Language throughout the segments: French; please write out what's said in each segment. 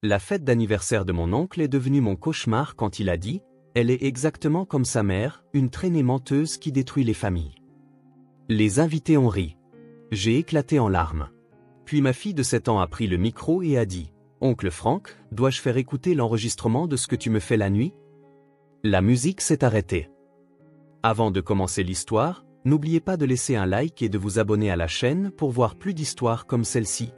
La fête d'anniversaire de mon oncle est devenue mon cauchemar quand il a dit « Elle est exactement comme sa mère, une traînée menteuse qui détruit les familles. » Les invités ont ri. J'ai éclaté en larmes. Puis ma fille de 7 ans a pris le micro et a dit « Oncle Frank, dois-je faire écouter l'enregistrement de ce que tu me fais la nuit ?» La musique s'est arrêtée. Avant de commencer l'histoire, n'oubliez pas de laisser un like et de vous abonner à la chaîne pour voir plus d'histoires comme celle-ci.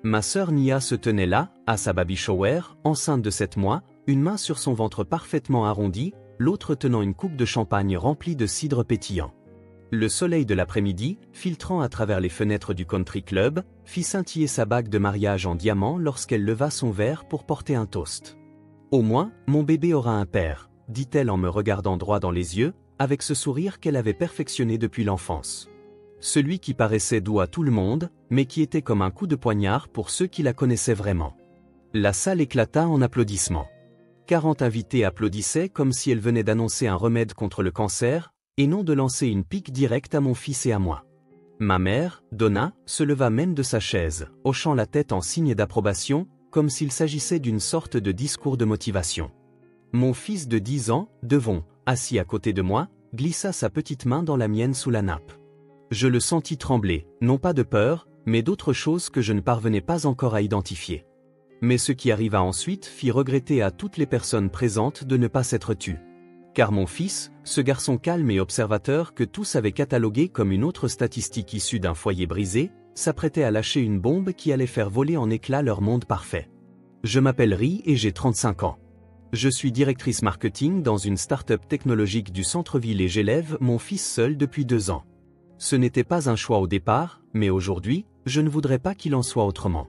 Ma sœur Nia se tenait là, à sa baby shower, enceinte de 7 mois, une main sur son ventre parfaitement arrondi, l'autre tenant une coupe de champagne remplie de cidre pétillant. Le soleil de l'après-midi, filtrant à travers les fenêtres du country club, fit scintiller sa bague de mariage en diamant lorsqu'elle leva son verre pour porter un toast. « Au moins, mon bébé aura un père », dit-elle en me regardant droit dans les yeux, avec ce sourire qu'elle avait perfectionné depuis l'enfance. Celui qui paraissait doux à tout le monde, mais qui était comme un coup de poignard pour ceux qui la connaissaient vraiment. La salle éclata en applaudissements. 40 invités applaudissaient comme si elle venait d'annoncer un remède contre le cancer, et non de lancer une pique directe à mon fils et à moi. Ma mère, Donna, se leva même de sa chaise, hochant la tête en signe d'approbation, comme s'il s'agissait d'une sorte de discours de motivation. Mon fils de 10 ans, Devon, assis à côté de moi, glissa sa petite main dans la mienne sous la nappe. Je le sentis trembler, non pas de peur, mais d'autre chose que je ne parvenais pas encore à identifier. Mais ce qui arriva ensuite fit regretter à toutes les personnes présentes de ne pas s'être tues. Car mon fils, ce garçon calme et observateur que tous avaient catalogué comme une autre statistique issue d'un foyer brisé, s'apprêtait à lâcher une bombe qui allait faire voler en éclats leur monde parfait. Je m'appelle Ri et j'ai 35 ans. Je suis directrice marketing dans une start-up technologique du centre-ville et j'élève mon fils seul depuis 2 ans. Ce n'était pas un choix au départ, mais aujourd'hui, je ne voudrais pas qu'il en soit autrement.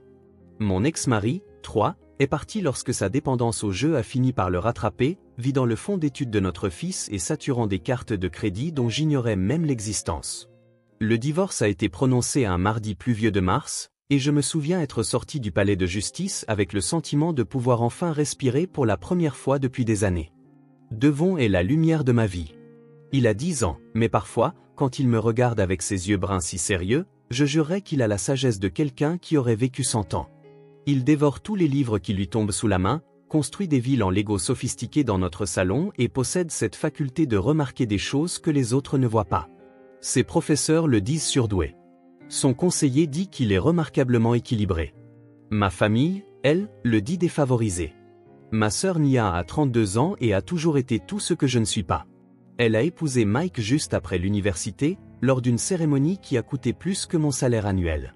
Mon ex-mari, 3, est parti lorsque sa dépendance au jeu a fini par le rattraper, vidant le fonds d'études de notre fils et saturant des cartes de crédit dont j'ignorais même l'existence. Le divorce a été prononcé un mardi pluvieux de mars, et je me souviens être sorti du palais de justice avec le sentiment de pouvoir enfin respirer pour la première fois depuis des années. Devon est la lumière de ma vie. Il a 10 ans, mais parfois, quand il me regarde avec ses yeux bruns si sérieux, je jurerais qu'il a la sagesse de quelqu'un qui aurait vécu 100 ans. Il dévore tous les livres qui lui tombent sous la main, construit des villes en Lego sophistiqués dans notre salon et possède cette faculté de remarquer des choses que les autres ne voient pas. Ses professeurs le disent surdoué. Son conseiller dit qu'il est remarquablement équilibré. Ma famille, elle, le dit défavorisé. Ma sœur Nia a 32 ans et a toujours été tout ce que je ne suis pas. Elle a épousé Mike juste après l'université, lors d'une cérémonie qui a coûté plus que mon salaire annuel.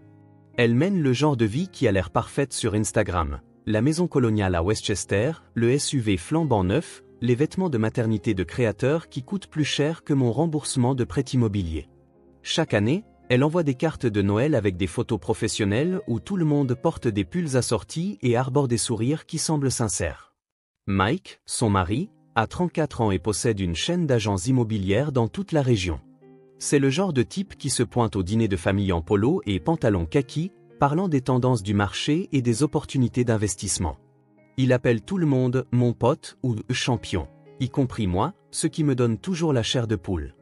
Elle mène le genre de vie qui a l'air parfaite sur Instagram, la maison coloniale à Westchester, le SUV flambant neuf, les vêtements de maternité de créateurs qui coûtent plus cher que mon remboursement de prêt immobilier. Chaque année, elle envoie des cartes de Noël avec des photos professionnelles où tout le monde porte des pulls assortis et arbore des sourires qui semblent sincères. Mike, son mari, a 34 ans et possède une chaîne d'agences immobilières dans toute la région. C'est le genre de type qui se pointe au dîner de famille en polo et pantalon kaki, parlant des tendances du marché et des opportunités d'investissement. Il appelle tout le monde « mon pote » ou « champion », y compris moi, ce qui me donne toujours la chair de poule.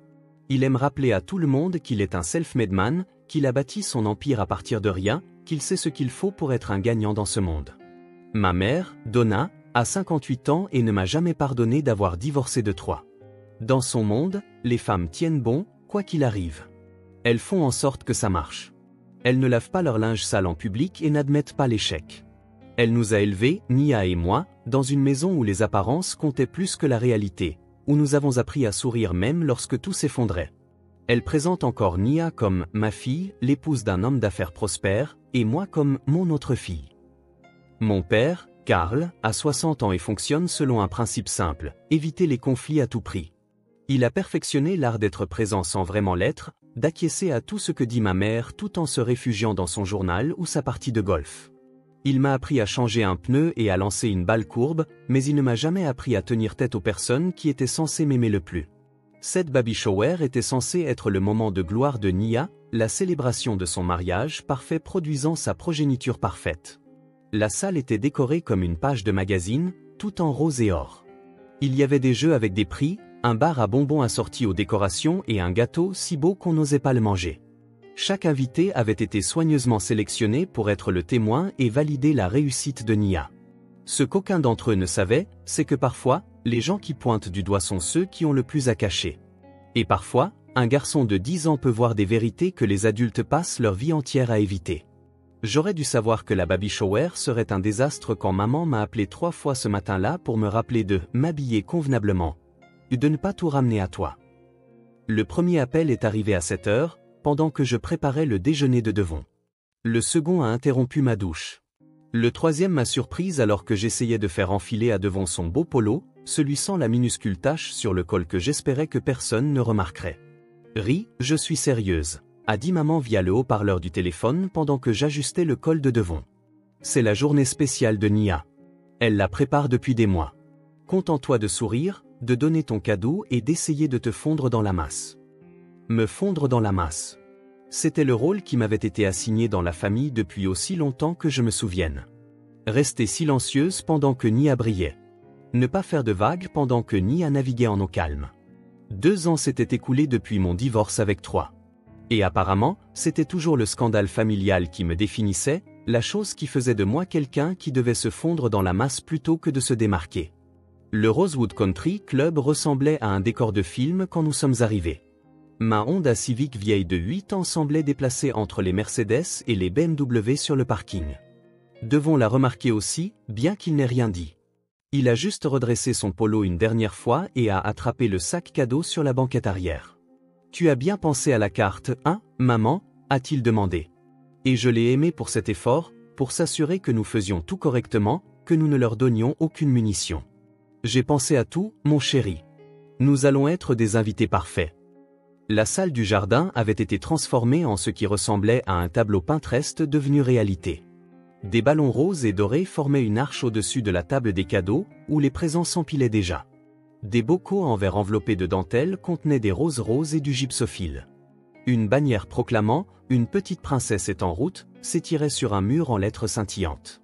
Il aime rappeler à tout le monde qu'il est un self-made man, qu'il a bâti son empire à partir de rien, qu'il sait ce qu'il faut pour être un gagnant dans ce monde. Ma mère, Donna, a 58 ans et ne m'a jamais pardonné d'avoir divorcé de 3. Dans son monde, les femmes tiennent bon, quoi qu'il arrive. Elles font en sorte que ça marche. Elles ne lavent pas leur linge sale en public et n'admettent pas l'échec. Elle nous a élevés, Nia et moi, dans une maison où les apparences comptaient plus que la réalité, où nous avons appris à sourire même lorsque tout s'effondrait. Elle présente encore Nia comme « ma fille, l'épouse d'un homme d'affaires prospère » et moi comme « mon autre fille ». Mon père, Karl, a 60 ans et fonctionne selon un principe simple, éviter les conflits à tout prix. Il a perfectionné l'art d'être présent sans vraiment l'être, d'acquiescer à tout ce que dit ma mère tout en se réfugiant dans son journal ou sa partie de golf. Il m'a appris à changer un pneu et à lancer une balle courbe, mais il ne m'a jamais appris à tenir tête aux personnes qui étaient censées m'aimer le plus. Cette baby shower était censée être le moment de gloire de Nia, la célébration de son mariage parfait produisant sa progéniture parfaite. La salle était décorée comme une page de magazine, tout en rose et or. Il y avait des jeux avec des prix, un bar à bonbons assorti aux décorations et un gâteau si beau qu'on n'osait pas le manger. Chaque invité avait été soigneusement sélectionné pour être le témoin et valider la réussite de Nia. Ce qu'aucun d'entre eux ne savait, c'est que parfois, les gens qui pointent du doigt sont ceux qui ont le plus à cacher. Et parfois, un garçon de 10 ans peut voir des vérités que les adultes passent leur vie entière à éviter. J'aurais dû savoir que la baby shower serait un désastre quand maman m'a appelé 3 fois ce matin-là pour me rappeler de m'habiller convenablement. Et de ne pas tout ramener à toi. Le premier appel est arrivé à 7 heures, pendant que je préparais le déjeuner de Devon. Le second a interrompu ma douche. Le troisième m'a surprise alors que j'essayais de faire enfiler à Devon son beau polo, celui sans la minuscule tache sur le col que j'espérais que personne ne remarquerait. Ri, je suis sérieuse, a dit maman via le haut-parleur du téléphone pendant que j'ajustais le col de Devon. C'est la journée spéciale de Nia. Elle la prépare depuis des mois. Contente-toi de sourire, de donner ton cadeau et d'essayer de te fondre dans la masse. Me fondre dans la masse. C'était le rôle qui m'avait été assigné dans la famille depuis aussi longtemps que je me souvienne. Rester silencieuse pendant que Nia brillait. Ne pas faire de vagues pendant que Nia naviguait en eau calme. 2 ans s'étaient écoulés depuis mon divorce avec 3. Et apparemment, c'était toujours le scandale familial qui me définissait, la chose qui faisait de moi quelqu'un qui devait se fondre dans la masse plutôt que de se démarquer. Le Rosewood Country Club ressemblait à un décor de film quand nous sommes arrivés. Ma Honda Civic vieille de 8 ans semblait déplacée entre les Mercedes et les BMW sur le parking. Devons la remarquer aussi, bien qu'il n'ait rien dit. Il a juste redressé son polo une dernière fois et a attrapé le sac cadeau sur la banquette arrière. « Tu as bien pensé à la carte, hein, maman ?» a-t-il demandé. Et je l'ai aimé pour cet effort, pour s'assurer que nous faisions tout correctement, que nous ne leur donnions aucune munition. J'ai pensé à tout, mon chéri. Nous allons être des invités parfaits. La salle du jardin avait été transformée en ce qui ressemblait à un tableau Pinterest devenu réalité. Des ballons roses et dorés formaient une arche au-dessus de la table des cadeaux, où les présents s'empilaient déjà. Des bocaux en verre enveloppés de dentelle contenaient des roses roses et du gypsophile. Une bannière proclamant « Une petite princesse est en route » s'étirait sur un mur en lettres scintillantes.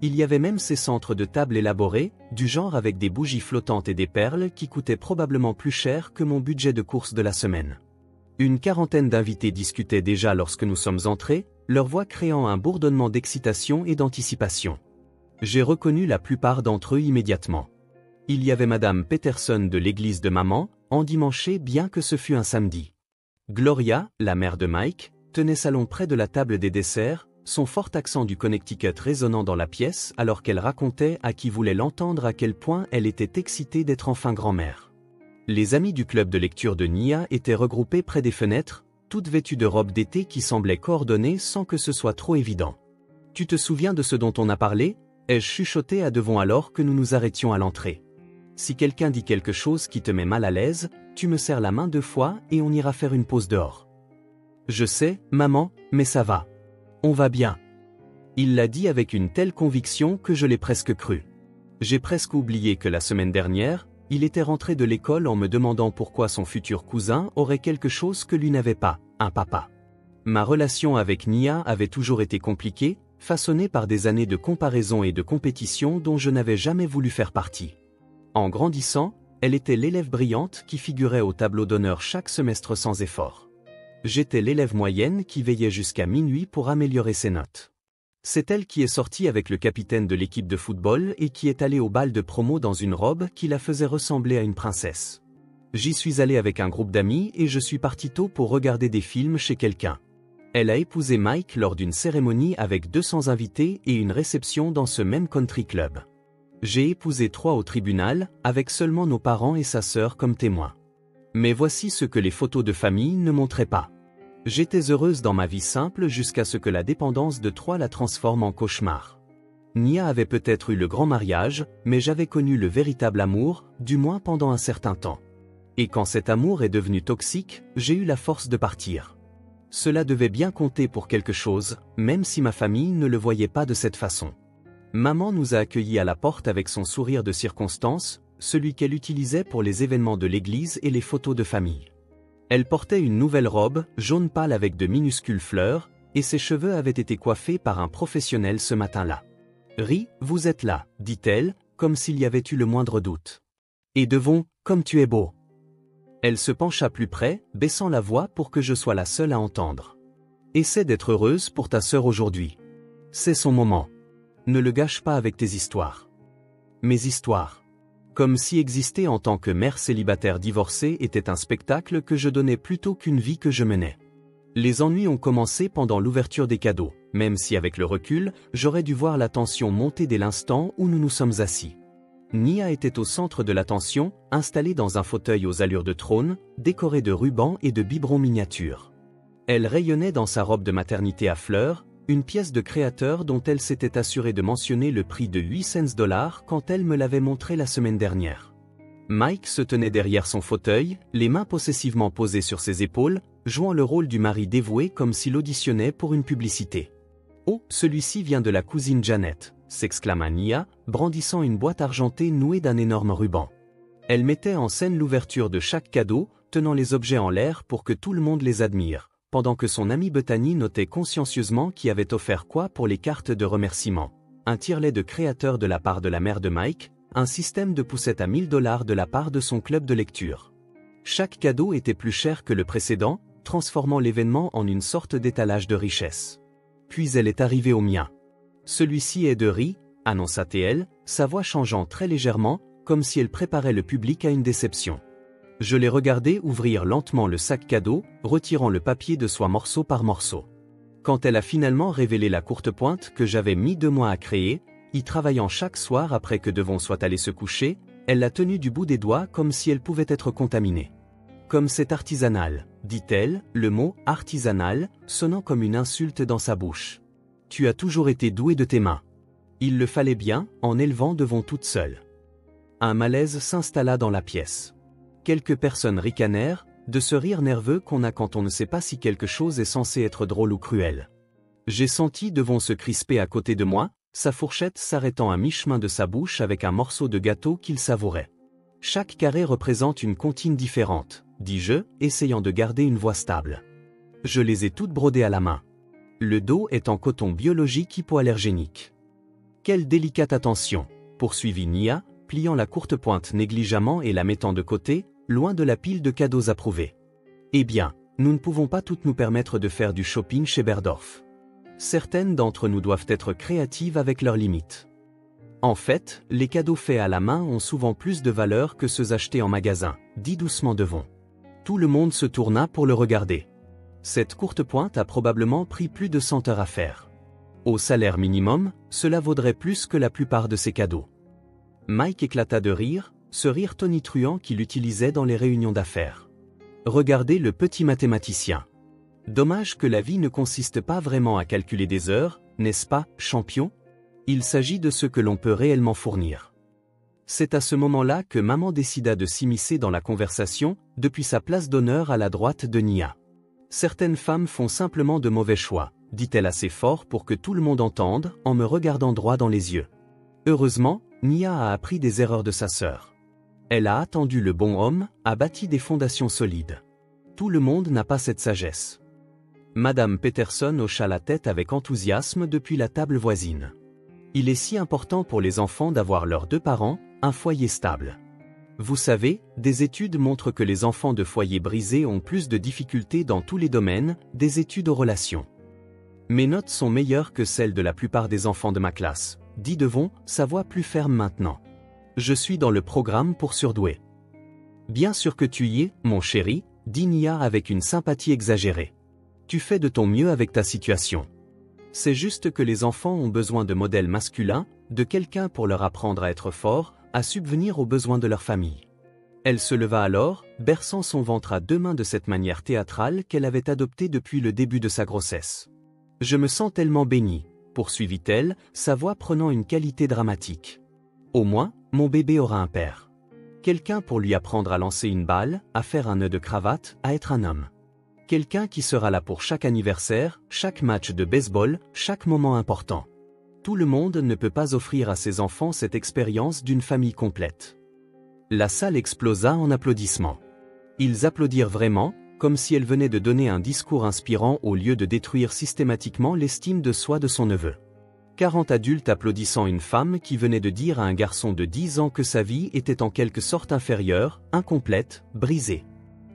Il y avait même ces centres de table élaborés, du genre avec des bougies flottantes et des perles qui coûtaient probablement plus cher que mon budget de course de la semaine. Une quarantaine d'invités discutaient déjà lorsque nous sommes entrés, leur voix créant un bourdonnement d'excitation et d'anticipation. J'ai reconnu la plupart d'entre eux immédiatement. Il y avait Madame Peterson de l'église de maman, endimanchée bien que ce fût un samedi. Gloria, la mère de Mike, tenait salon près de la table des desserts, son fort accent du Connecticut résonnant dans la pièce alors qu'elle racontait à qui voulait l'entendre à quel point elle était excitée d'être enfin grand-mère. Les amis du club de lecture de Nia étaient regroupés près des fenêtres, toutes vêtues de robes d'été qui semblaient coordonnées sans que ce soit trop évident. « Tu te souviens de ce dont on a parlé ?» ai-je chuchoté à Devon alors que nous nous arrêtions à l'entrée. « Si quelqu'un dit quelque chose qui te met mal à l'aise, tu me serres la main 2 fois et on ira faire une pause dehors. »« Je sais, maman, mais ça va. On va bien. » Il l'a dit avec une telle conviction que je l'ai presque cru. J'ai presque oublié que la semaine dernière, il était rentré de l'école en me demandant pourquoi son futur cousin aurait quelque chose que lui n'avait pas, un papa. Ma relation avec Nia avait toujours été compliquée, façonnée par des années de comparaison et de compétition dont je n'avais jamais voulu faire partie. En grandissant, elle était l'élève brillante qui figurait au tableau d'honneur chaque semestre sans effort. J'étais l'élève moyenne qui veillait jusqu'à minuit pour améliorer ses notes. C'est elle qui est sortie avec le capitaine de l'équipe de football et qui est allée au bal de promo dans une robe qui la faisait ressembler à une princesse. J'y suis allé avec un groupe d'amis et je suis parti tôt pour regarder des films chez quelqu'un. Elle a épousé Mike lors d'une cérémonie avec 200 invités et une réception dans ce même country club. J'ai épousé 3 au tribunal, avec seulement nos parents et sa sœur comme témoins. Mais voici ce que les photos de famille ne montraient pas. J'étais heureuse dans ma vie simple jusqu'à ce que la dépendance de 3 la transforme en cauchemar. Nia avait peut-être eu le grand mariage, mais j'avais connu le véritable amour, du moins pendant un certain temps. Et quand cet amour est devenu toxique, j'ai eu la force de partir. Cela devait bien compter pour quelque chose, même si ma famille ne le voyait pas de cette façon. Maman nous a accueillis à la porte avec son sourire de circonstance, celui qu'elle utilisait pour les événements de l'église et les photos de famille. Elle portait une nouvelle robe, jaune pâle avec de minuscules fleurs, et ses cheveux avaient été coiffés par un professionnel ce matin-là. « Ri, vous êtes là » dit-elle, comme s'il y avait eu le moindre doute. « Et Devon, comme tu es beau !» Elle se pencha plus près, baissant la voix pour que je sois la seule à entendre. « Essaie d'être heureuse pour ta sœur aujourd'hui. C'est son moment. Ne le gâche pas avec tes histoires. » Mes histoires. Comme si exister en tant que mère célibataire divorcée était un spectacle que je donnais plutôt qu'une vie que je menais. Les ennuis ont commencé pendant l'ouverture des cadeaux, même si avec le recul, j'aurais dû voir la tension monter dès l'instant où nous nous sommes assis. Nia était au centre de l'attention, installée dans un fauteuil aux allures de trône, décoré de rubans et de biberons miniatures. Elle rayonnait dans sa robe de maternité à fleurs, une pièce de créateur dont elle s'était assurée de mentionner le prix de 800 $ quand elle me l'avait montré la semaine dernière. Mike se tenait derrière son fauteuil, les mains possessivement posées sur ses épaules, jouant le rôle du mari dévoué comme s'il auditionnait pour une publicité. « Oh, celui-ci vient de la cousine Janet », s'exclama Nia, brandissant une boîte argentée nouée d'un énorme ruban. Elle mettait en scène l'ouverture de chaque cadeau, tenant les objets en l'air pour que tout le monde les admire, pendant que son amie Bethany notait consciencieusement qui avait offert quoi pour les cartes de remerciement. Un tire-lait de créateur de la part de la mère de Mike, un système de poussette à 1000 $ de la part de son club de lecture. Chaque cadeau était plus cher que le précédent, transformant l'événement en une sorte d'étalage de richesse. Puis elle est arrivée au mien. Celui-ci est de riz, annonça TL, sa voix changeant très légèrement, comme si elle préparait le public à une déception. Je l'ai regardé ouvrir lentement le sac cadeau, retirant le papier de soie morceau par morceau. Quand elle a finalement révélé la courte pointe que j'avais mis 2 mois à créer, y travaillant chaque soir après que Devon soit allé se coucher, elle l'a tenue du bout des doigts comme si elle pouvait être contaminée. Comme c'est artisanal, dit-elle, le mot « artisanal » sonnant comme une insulte dans sa bouche. Tu as toujours été doué de tes mains. Il le fallait bien, en élevant Devon toute seule. Un malaise s'installa dans la pièce. Quelques personnes ricanèrent, de ce rire nerveux qu'on a quand on ne sait pas si quelque chose est censé être drôle ou cruel. J'ai senti Devon se crisper à côté de moi, sa fourchette s'arrêtant à mi-chemin de sa bouche avec un morceau de gâteau qu'il savourait. Chaque carré représente une comptine différente, dis-je, essayant de garder une voix stable. Je les ai toutes brodées à la main. Le dos est en coton biologique hypoallergénique. Quelle délicate attention, poursuivit Nia, pliant la courte pointe négligemment et la mettant de côté, loin de la pile de cadeaux approuvés. Eh bien, nous ne pouvons pas toutes nous permettre de faire du shopping chez Berdorf. Certaines d'entre nous doivent être créatives avec leurs limites. En fait, les cadeaux faits à la main ont souvent plus de valeur que ceux achetés en magasin, dit doucement Devon. Tout le monde se tourna pour le regarder. Cette courte pointe a probablement pris plus de 100 heures à faire. Au salaire minimum, cela vaudrait plus que la plupart de ces cadeaux. Mike éclata de rire, ce rire tonitruant qu'il utilisait dans les réunions d'affaires. Regardez le petit mathématicien. Dommage que la vie ne consiste pas vraiment à calculer des heures, n'est-ce pas, champion ? Il s'agit de ce que l'on peut réellement fournir. C'est à ce moment-là que maman décida de s'immiscer dans la conversation, depuis sa place d'honneur à la droite de Nia. Certaines femmes font simplement de mauvais choix, dit-elle assez fort pour que tout le monde entende, en me regardant droit dans les yeux. Heureusement, Nia a appris des erreurs de sa sœur. Elle a attendu le bon homme, a bâti des fondations solides. Tout le monde n'a pas cette sagesse. Madame Peterson hocha la tête avec enthousiasme depuis la table voisine. Il est si important pour les enfants d'avoir leurs 2 parents, un foyer stable. Vous savez, des études montrent que les enfants de foyers brisés ont plus de difficultés dans tous les domaines, des études aux relations. Mes notes sont meilleures que celles de la plupart des enfants de ma classe, dit Devon, sa voix plus ferme maintenant. Je suis dans le programme pour surdoués. Bien sûr que tu y es, mon chéri, dit Nia avec une sympathie exagérée. Tu fais de ton mieux avec ta situation. C'est juste que les enfants ont besoin de modèles masculins, de quelqu'un pour leur apprendre à être forts, à subvenir aux besoins de leur famille. Elle se leva alors, berçant son ventre à 2 mains de cette manière théâtrale qu'elle avait adoptée depuis le début de sa grossesse. Je me sens tellement bénie, poursuivit-elle, sa voix prenant une qualité dramatique. Au moins, mon bébé aura un père. Quelqu'un pour lui apprendre à lancer une balle, à faire un nœud de cravate, à être un homme. Quelqu'un qui sera là pour chaque anniversaire, chaque match de baseball, chaque moment important. Tout le monde ne peut pas offrir à ses enfants cette expérience d'une famille complète. La salle explosa en applaudissements. Ils applaudirent vraiment, comme si elle venait de donner un discours inspirant au lieu de détruire systématiquement l'estime de soi de son neveu. 40 adultes applaudissant une femme qui venait de dire à un garçon de 10 ans que sa vie était en quelque sorte inférieure, incomplète, brisée.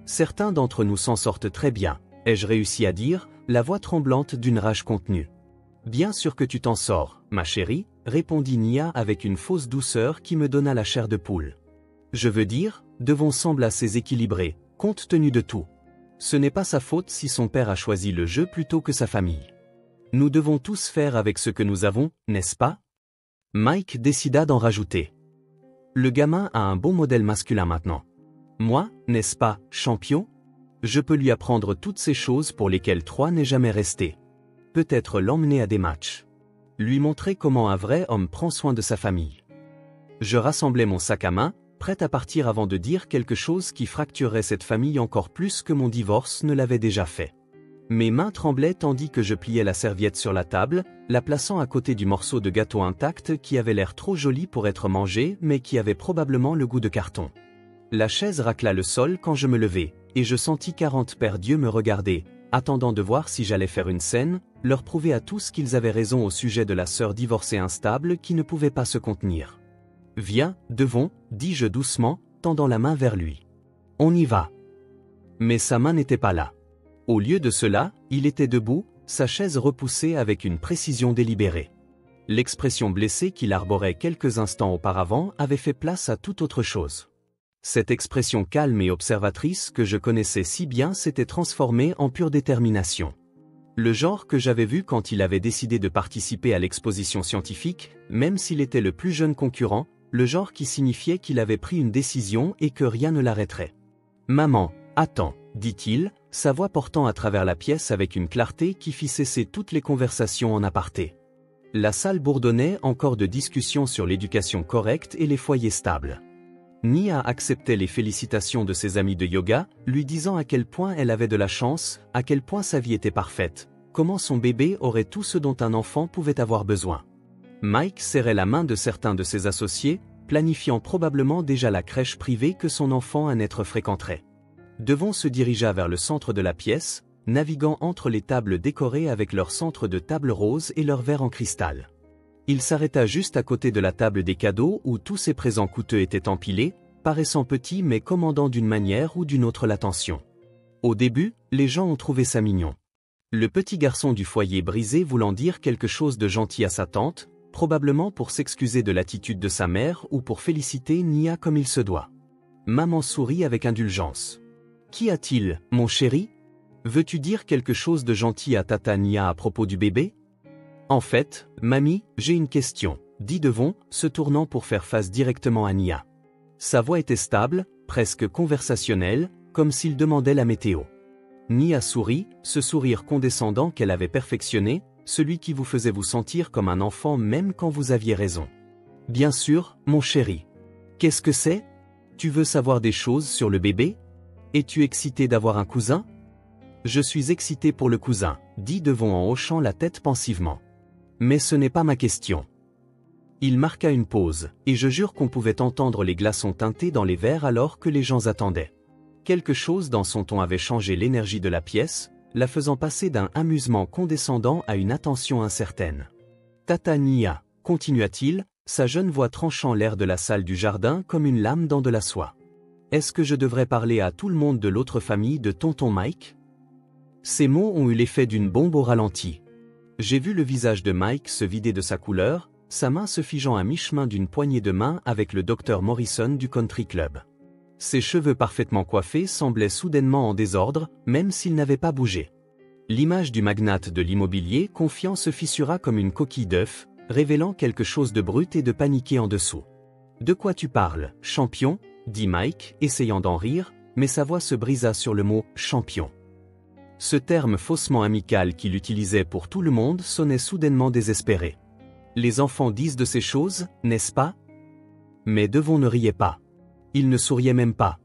Certains d'entre nous s'en sortent très bien, ai-je réussi à dire, la voix tremblante d'une rage contenue. Bien sûr que tu t'en sors, ma chérie, répondit Nia avec une fausse douceur qui me donna la chair de poule. Je veux dire, Devon semble assez équilibré, compte tenu de tout. Ce n'est pas sa faute si son père a choisi le jeu plutôt que sa famille. Nous devons tous faire avec ce que nous avons, n'est-ce pas? Mike décida d'en rajouter. Le gamin a un bon modèle masculin maintenant. Moi, n'est-ce pas, champion? Je peux lui apprendre toutes ces choses pour lesquelles Troy n'est jamais resté. Peut-être l'emmener à des matchs. Lui montrer comment un vrai homme prend soin de sa famille. Je rassemblais mon sac à main, prêt à partir avant de dire quelque chose qui fracturerait cette famille encore plus que mon divorce ne l'avait déjà fait. Mes mains tremblaient tandis que je pliais la serviette sur la table, la plaçant à côté du morceau de gâteau intact qui avait l'air trop joli pour être mangé mais qui avait probablement le goût de carton. La chaise racla le sol quand je me levai, et je sentis 40 paires d'yeux me regarder, attendant de voir si j'allais faire une scène, leur prouver à tous qu'ils avaient raison au sujet de la sœur divorcée instable qui ne pouvait pas se contenir. « Viens, Devon, dis-je doucement, tendant la main vers lui. On y va. » Mais sa main n'était pas là. Au lieu de cela, il était debout, sa chaise repoussée avec une précision délibérée. L'expression blessée qu'il arborait quelques instants auparavant avait fait place à toute autre chose. Cette expression calme et observatrice que je connaissais si bien s'était transformée en pure détermination. Le genre que j'avais vu quand il avait décidé de participer à l'exposition scientifique, même s'il était le plus jeune concurrent, le genre qui signifiait qu'il avait pris une décision et que rien ne l'arrêterait. « Maman, attends, » dit-il, sa voix portant à travers la pièce avec une clarté qui fit cesser toutes les conversations en aparté. La salle bourdonnait encore de discussions sur l'éducation correcte et les foyers stables. Nia acceptait les félicitations de ses amis de yoga, lui disant à quel point elle avait de la chance, à quel point sa vie était parfaite, comment son bébé aurait tout ce dont un enfant pouvait avoir besoin. Mike serrait la main de certains de ses associés, planifiant probablement déjà la crèche privée que son enfant à naître fréquenterait. Devon se dirigea vers le centre de la pièce, naviguant entre les tables décorées avec leur centre de table rose et leurs verres en cristal. Il s'arrêta juste à côté de la table des cadeaux où tous ces présents coûteux étaient empilés, paraissant petits mais commandant d'une manière ou d'une autre l'attention. Au début, les gens ont trouvé ça mignon. Le petit garçon du foyer brisé voulant dire quelque chose de gentil à sa tante, probablement pour s'excuser de l'attitude de sa mère ou pour féliciter Nia comme il se doit. Maman sourit avec indulgence. « Qu'y a-t-il, mon chéri? Veux-tu dire quelque chose de gentil à Tata Nia à propos du bébé? » « En fait, mamie, j'ai une question, » dit Devon, se tournant pour faire face directement à Nia. Sa voix était stable, presque conversationnelle, comme s'il demandait la météo. Nia sourit, ce sourire condescendant qu'elle avait perfectionné, celui qui vous faisait vous sentir comme un enfant même quand vous aviez raison. « Bien sûr, mon chéri. Qu'est-ce que c'est? Tu veux savoir des choses sur le bébé? Es-tu excité d'avoir un cousin? » « Je suis excité pour le cousin, » dit Devon en hochant la tête pensivement. « Mais ce n'est pas ma question. » Il marqua une pause, et je jure qu'on pouvait entendre les glaçons teintés dans les verres alors que les gens attendaient. Quelque chose dans son ton avait changé l'énergie de la pièce, la faisant passer d'un amusement condescendant à une attention incertaine. « Tata Nia, » continua-t-il, sa jeune voix tranchant l'air de la salle du jardin comme une lame dans de la soie. « Est-ce que je devrais parler à tout le monde de l'autre famille de tonton Mike? » Ces mots ont eu l'effet d'une bombe au ralenti. J'ai vu le visage de Mike se vider de sa couleur, sa main se figeant à mi-chemin d'une poignée de main avec le Dr Morrison du Country Club. Ses cheveux parfaitement coiffés semblaient soudainement en désordre, même s'ils n'avaient pas bougé. L'image du magnate de l'immobilier confiant se fissura comme une coquille d'œuf, révélant quelque chose de brut et de paniqué en dessous. « De quoi tu parles, champion ?» dit Mike, essayant d'en rire, mais sa voix se brisa sur le mot « champion ». Ce terme faussement amical qu'il utilisait pour tout le monde sonnait soudainement désespéré. Les enfants disent de ces choses, n'est-ce pas? Mais Devon ne riait pas. Il ne souriait même pas.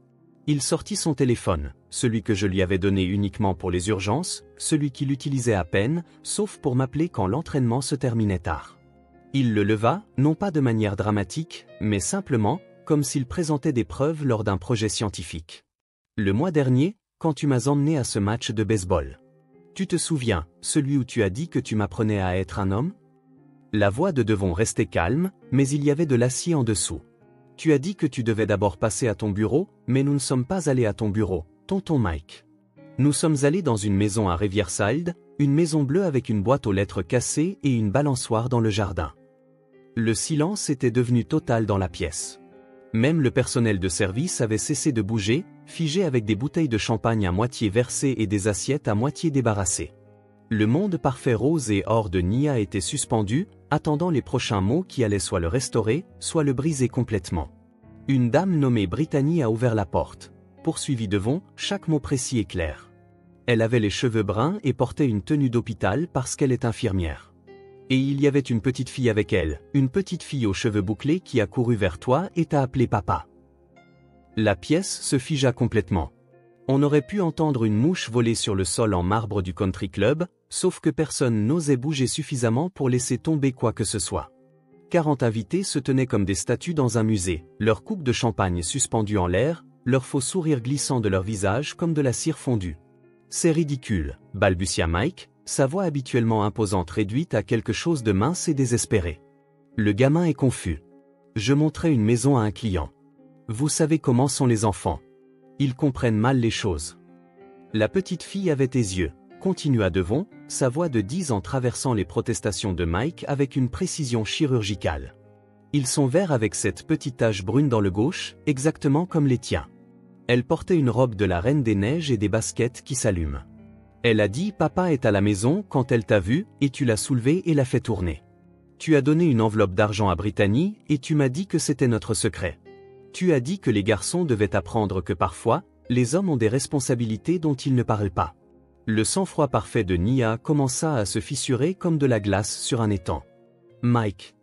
Il sortit son téléphone, celui que je lui avais donné uniquement pour les urgences, celui qu'il utilisait à peine, sauf pour m'appeler quand l'entraînement se terminait tard. Il le leva, non pas de manière dramatique, mais simplement, comme s'il présentait des preuves lors d'un projet scientifique. Le mois dernier, quand tu m'as emmené à ce match de baseball. Tu te souviens, celui où tu as dit que tu m'apprenais à être un homme? La voix de Devon restait calme, mais il y avait de l'acier en dessous. Tu as dit que tu devais d'abord passer à ton bureau, mais nous ne sommes pas allés à ton bureau, tonton Mike. Nous sommes allés dans une maison à Riverside, une maison bleue avec une boîte aux lettres cassée et une balançoire dans le jardin. Le silence était devenu total dans la pièce. Même le personnel de service avait cessé de bouger, figé avec des bouteilles de champagne à moitié versées et des assiettes à moitié débarrassées. Le monde parfait rose et or de Nia était suspendu, attendant les prochains mots qui allaient soit le restaurer, soit le briser complètement. Une dame nommée Brittany a ouvert la porte. Poursuivit Devon, chaque mot précis et clair. Elle avait les cheveux bruns et portait une tenue d'hôpital parce qu'elle est infirmière. Et il y avait une petite fille avec elle, une petite fille aux cheveux bouclés qui a couru vers toi et t'a appelé papa. La pièce se figea complètement. On aurait pu entendre une mouche voler sur le sol en marbre du country club, sauf que personne n'osait bouger suffisamment pour laisser tomber quoi que ce soit. 40 invités se tenaient comme des statues dans un musée, leurs coupes de champagne suspendues en l'air, leurs faux sourires glissant de leur visage comme de la cire fondue. C'est ridicule, balbutia Mike, sa voix habituellement imposante réduite à quelque chose de mince et désespéré. Le gamin est confus. Je montrais une maison à un client. Vous savez comment sont les enfants. Ils comprennent mal les choses. La petite fille avait tes yeux, continua Devon, sa voix de 10 ans traversant les protestations de Mike avec une précision chirurgicale. Ils sont verts avec cette petite tache brune dans le gauche, exactement comme les tiens. Elle portait une robe de la Reine des Neiges et des baskets qui s'allument. Elle a dit « Papa est à la maison » quand elle t'a vu, et tu l'as soulevé et l'as fait tourner. Tu as donné une enveloppe d'argent à Brittany, et tu m'as dit que c'était notre secret. Tu as dit que les garçons devaient apprendre que parfois, les hommes ont des responsabilités dont ils ne parlent pas. Le sang-froid parfait de Nia commença à se fissurer comme de la glace sur un étang. Mike.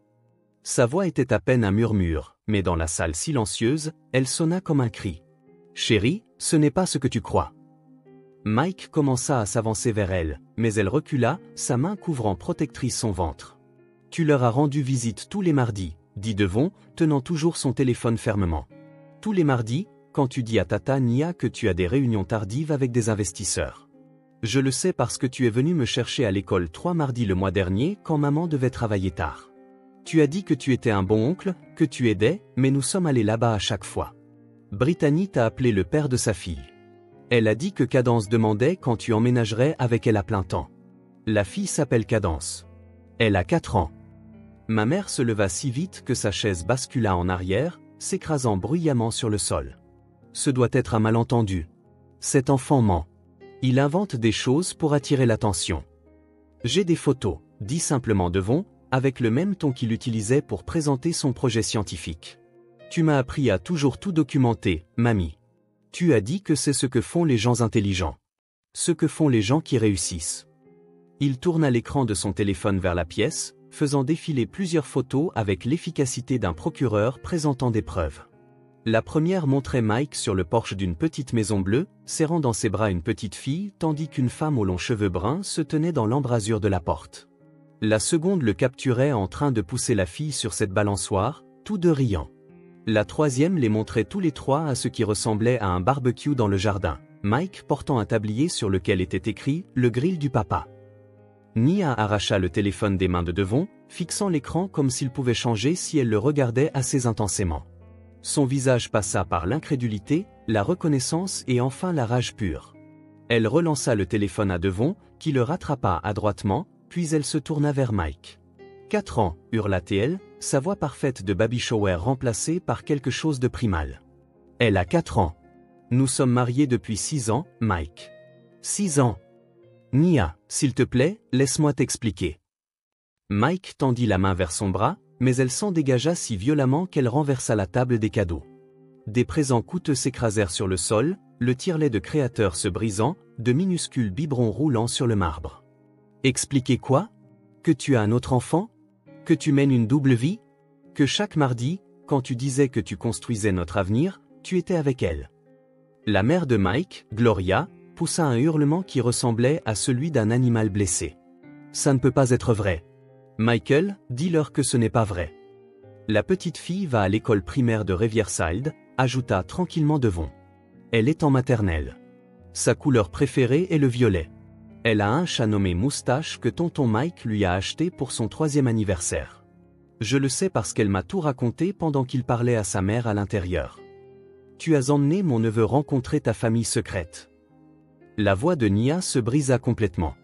Sa voix était à peine un murmure, mais dans la salle silencieuse, elle sonna comme un cri. Chérie, ce n'est pas ce que tu crois. Mike commença à s'avancer vers elle, mais elle recula, sa main couvrant protectrice son ventre. Tu leur as rendu visite tous les mardis, dit Devon, tenant toujours son téléphone fermement. Tous les mardis, quand tu dis à Tata Nia que tu as des réunions tardives avec des investisseurs. Je le sais parce que tu es venu me chercher à l'école 3 mardis le mois dernier quand maman devait travailler tard. Tu as dit que tu étais un bon oncle, que tu aidais, mais nous sommes allés là-bas à chaque fois. Brittany t'a appelé le père de sa fille. Elle a dit que Cadence demandait quand tu emménagerais avec elle à plein temps. La fille s'appelle Cadence. Elle a 4 ans. Ma mère se leva si vite que sa chaise bascula en arrière, s'écrasant bruyamment sur le sol. Ce doit être un malentendu. Cet enfant ment. Il invente des choses pour attirer l'attention. J'ai des photos, dit simplement Devon, avec le même ton qu'il utilisait pour présenter son projet scientifique. Tu m'as appris à toujours tout documenter, mamie. Tu as dit que c'est ce que font les gens intelligents. Ce que font les gens qui réussissent. Il tourna l'écran de son téléphone vers la pièce, faisant défiler plusieurs photos avec l'efficacité d'un procureur présentant des preuves. La première montrait Mike sur le porche d'une petite maison bleue, serrant dans ses bras une petite fille, tandis qu'une femme aux longs cheveux bruns se tenait dans l'embrasure de la porte. La seconde le capturait en train de pousser la fille sur cette balançoire, tous deux riant. La troisième les montrait tous les trois à ce qui ressemblait à un barbecue dans le jardin, Mike portant un tablier sur lequel était écrit « Le grill du papa ». Nia arracha le téléphone des mains de Devon, fixant l'écran comme s'il pouvait changer si elle le regardait assez intensément. Son visage passa par l'incrédulité, la reconnaissance et enfin la rage pure. Elle relança le téléphone à Devon, qui le rattrapa adroitement, puis elle se tourna vers Mike. 4 ans, hurla-t-elle, sa voix parfaite de baby shower remplacée par quelque chose de primal. Elle a 4 ans. Nous sommes mariés depuis 6 ans, Mike. 6 ans. Nia, s'il te plaît, laisse-moi t'expliquer. Mike tendit la main vers son bras, mais elle s'en dégagea si violemment qu'elle renversa la table des cadeaux. Des présents coûteux s'écrasèrent sur le sol, le tire-lait de créateur se brisant, de minuscules biberons roulant sur le marbre. Expliquer quoi? Que tu as un autre enfant? Que tu mènes une double vie? Que chaque mardi, quand tu disais que tu construisais notre avenir, tu étais avec elle. La mère de Mike, Gloria, poussa un hurlement qui ressemblait à celui d'un animal blessé. Ça ne peut pas être vrai. Michael, dis-leur que ce n'est pas vrai. La petite fille va à l'école primaire de Riverside, ajouta tranquillement Devon. Elle est en maternelle. Sa couleur préférée est le violet. Elle a un chat nommé Moustache que tonton Mike lui a acheté pour son 3e anniversaire. Je le sais parce qu'elle m'a tout raconté pendant qu'il parlait à sa mère à l'intérieur. Tu as emmené mon neveu rencontrer ta famille secrète. La voix de Nia se brisa complètement.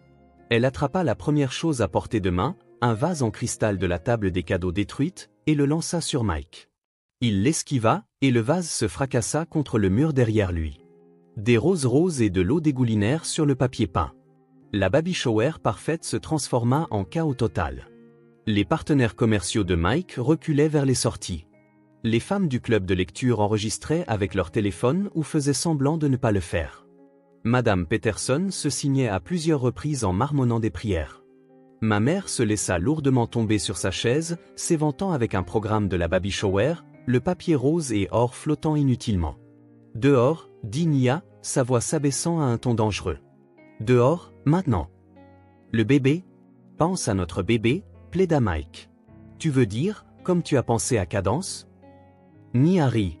Elle attrapa la première chose à portée de main, un vase en cristal de la table des cadeaux détruite, et le lança sur Mike. Il l'esquiva, et le vase se fracassa contre le mur derrière lui. Des roses roses et de l'eau dégoulinèrent sur le papier peint. La baby shower parfaite se transforma en chaos total. Les partenaires commerciaux de Mike reculaient vers les sorties. Les femmes du club de lecture enregistraient avec leur téléphone ou faisaient semblant de ne pas le faire. Madame Peterson se signait à plusieurs reprises en marmonnant des prières. Ma mère se laissa lourdement tomber sur sa chaise, s'éventant avec un programme de la baby shower, le papier rose et or flottant inutilement. « Dehors » dit Nia, sa voix s'abaissant à un ton dangereux. « Dehors, maintenant. »« Le bébé ?»« Pense à notre bébé » plaida Mike. « Tu veux dire, comme tu as pensé à Cadence ?» Nia rit.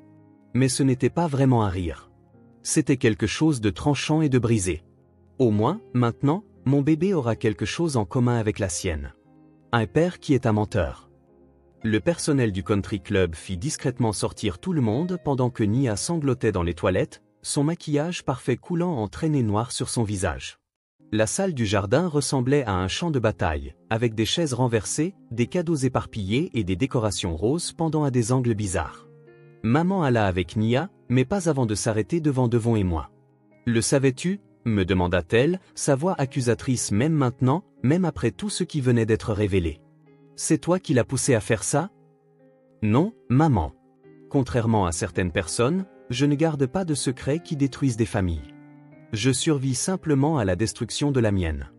Mais ce n'était pas vraiment un rire. C'était quelque chose de tranchant et de brisé. Au moins, maintenant, mon bébé aura quelque chose en commun avec la sienne. Un père qui est un menteur. Le personnel du country club fit discrètement sortir tout le monde pendant que Nia sanglotait dans les toilettes, son maquillage parfait coulant en traînées noires sur son visage. La salle du jardin ressemblait à un champ de bataille, avec des chaises renversées, des cadeaux éparpillés et des décorations roses pendant à des angles bizarres. Maman alla avec Nia, mais pas avant de s'arrêter devant Devon et moi. « Le savais-tu » me demanda-t-elle, sa voix accusatrice même maintenant, même après tout ce qui venait d'être révélé. « C'est toi qui l'as poussé à faire ça ?»« Non, maman. Contrairement à certaines personnes, je ne garde pas de secrets qui détruisent des familles. Je survis simplement à la destruction de la mienne. »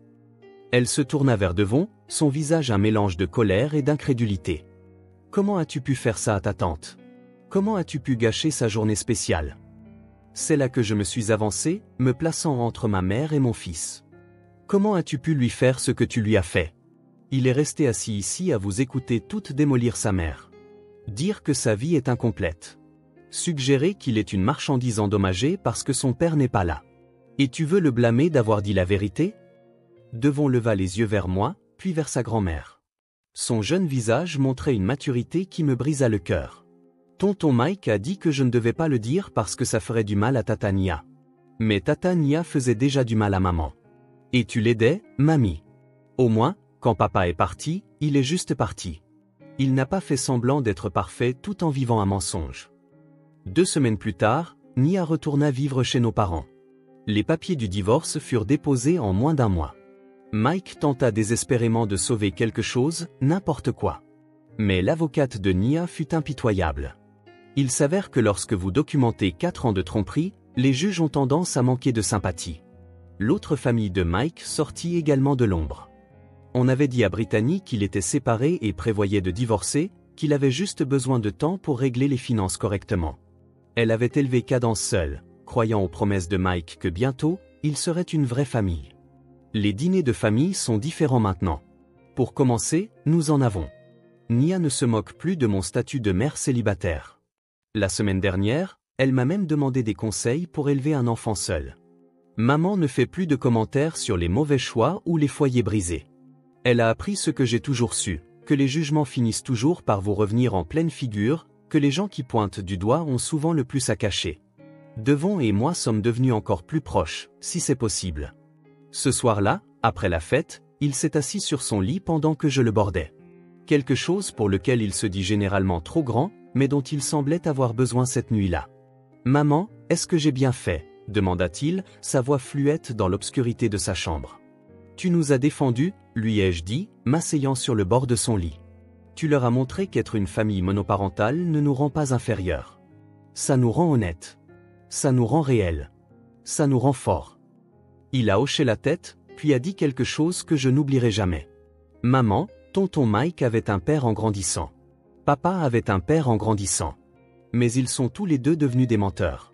Elle se tourna vers Devon, son visage un mélange de colère et d'incrédulité. « Comment as-tu pu faire ça à ta tante ? Comment as-tu pu gâcher sa journée spéciale ? » C'est là que je me suis avancé, me plaçant entre ma mère et mon fils. « Comment as-tu pu lui faire ce que tu lui as fait ? Il est resté assis ici à vous écouter toutes démolir sa mère. Dire que sa vie est incomplète. Suggérer qu'il est une marchandise endommagée parce que son père n'est pas là. Et tu veux le blâmer d'avoir dit la vérité ?» Devon leva les yeux vers moi, puis vers sa grand-mère. Son jeune visage montrait une maturité qui me brisa le cœur. Tonton Mike a dit que je ne devais pas le dire parce que ça ferait du mal à Tata Nia. Mais Tata Nia faisait déjà du mal à maman. Et tu l'aidais, mamie. Au moins, quand papa est parti, il est juste parti. Il n'a pas fait semblant d'être parfait tout en vivant un mensonge. 2 semaines plus tard, Nia retourna vivre chez nos parents. Les papiers du divorce furent déposés en moins d'1 mois. Mike tenta désespérément de sauver quelque chose, n'importe quoi. Mais l'avocate de Nia fut impitoyable. Il s'avère que lorsque vous documentez 4 ans de tromperie, les juges ont tendance à manquer de sympathie. L'autre famille de Mike sortit également de l'ombre. On avait dit à Brittany qu'il était séparé et prévoyait de divorcer, qu'il avait juste besoin de temps pour régler les finances correctement. Elle avait élevé Cadence seule, croyant aux promesses de Mike que bientôt, il serait une vraie famille. Les dîners de famille sont différents maintenant. Pour commencer, nous en avons. Nia ne se moque plus de mon statut de mère célibataire. La semaine dernière, elle m'a même demandé des conseils pour élever un enfant seul. Maman ne fait plus de commentaires sur les mauvais choix ou les foyers brisés. Elle a appris ce que j'ai toujours su, que les jugements finissent toujours par vous revenir en pleine figure, que les gens qui pointent du doigt ont souvent le plus à cacher. Devon et moi sommes devenus encore plus proches, si c'est possible. Ce soir-là, après la fête, il s'est assis sur son lit pendant que je le bordais. Quelque chose pour lequel il se dit généralement trop grand, mais dont il semblait avoir besoin cette nuit-là. « Maman, est-ce que j'ai bien fait ?» demanda-t-il, sa voix fluette dans l'obscurité de sa chambre. « Tu nous as défendus, lui ai-je dit, m'asseyant sur le bord de son lit. Tu leur as montré qu'être une famille monoparentale ne nous rend pas inférieurs. Ça nous rend honnêtes. Ça nous rend réels. Ça nous rend forts. » Il a hoché la tête, puis a dit quelque chose que je n'oublierai jamais. « Maman, tonton Mike avait un père en grandissant. Papa avait un père en grandissant. Mais ils sont tous les deux devenus des menteurs.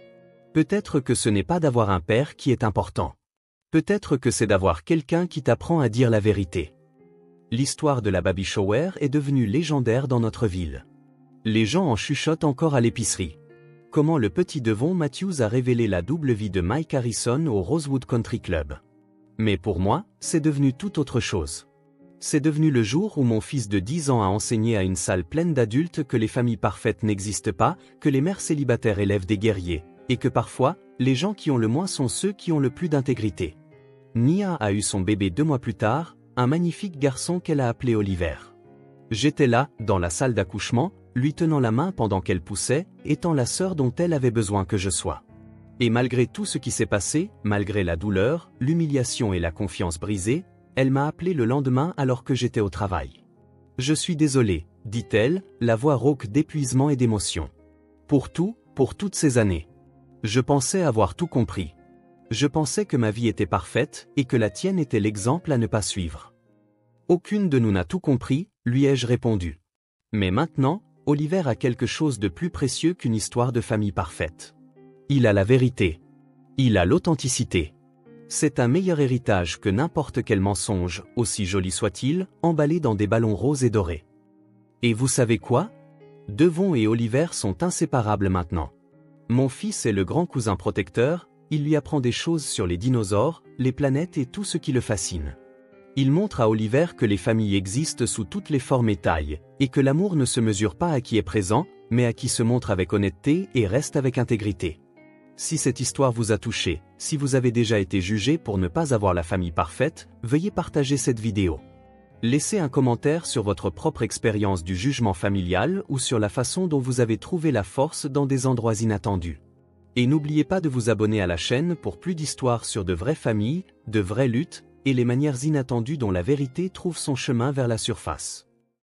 Peut-être que ce n'est pas d'avoir un père qui est important. Peut-être que c'est d'avoir quelqu'un qui t'apprend à dire la vérité. » L'histoire de la baby shower est devenue légendaire dans notre ville. Les gens en chuchotent encore à l'épicerie. Comment le petit Devon Matthews a révélé la double vie de Mike Harrison au Rosewood Country Club. Mais pour moi, c'est devenu tout autre chose. C'est devenu le jour où mon fils de 10 ans a enseigné à une salle pleine d'adultes que les familles parfaites n'existent pas, que les mères célibataires élèvent des guerriers, et que parfois, les gens qui ont le moins sont ceux qui ont le plus d'intégrité. Nia a eu son bébé 2 mois plus tard, un magnifique garçon qu'elle a appelé Oliver. J'étais là, dans la salle d'accouchement, lui tenant la main pendant qu'elle poussait, étant la sœur dont elle avait besoin que je sois. Et malgré tout ce qui s'est passé, malgré la douleur, l'humiliation et la confiance brisée, elle m'a appelé le lendemain alors que j'étais au travail. Je suis désolée, dit-elle, la voix rauque d'épuisement et d'émotion. Pour toutes ces années. Je pensais avoir tout compris. Je pensais que ma vie était parfaite et que la tienne était l'exemple à ne pas suivre. Aucune de nous n'a tout compris, lui ai-je répondu. Mais maintenant, Oliver a quelque chose de plus précieux qu'une histoire de famille parfaite. Il a la vérité. Il a l'authenticité. C'est un meilleur héritage que n'importe quel mensonge, aussi joli soit-il, emballé dans des ballons roses et dorés. Et vous savez quoi? Devon et Oliver sont inséparables maintenant. Mon fils est le grand cousin protecteur, il lui apprend des choses sur les dinosaures, les planètes et tout ce qui le fascine. Il montre à Oliver que les familles existent sous toutes les formes et tailles, et que l'amour ne se mesure pas à qui est présent, mais à qui se montre avec honnêteté et reste avec intégrité. Si cette histoire vous a touché, si vous avez déjà été jugé pour ne pas avoir la famille parfaite, veuillez partager cette vidéo. Laissez un commentaire sur votre propre expérience du jugement familial ou sur la façon dont vous avez trouvé la force dans des endroits inattendus. Et n'oubliez pas de vous abonner à la chaîne pour plus d'histoires sur de vraies familles, de vraies luttes, et les manières inattendues dont la vérité trouve son chemin vers la surface.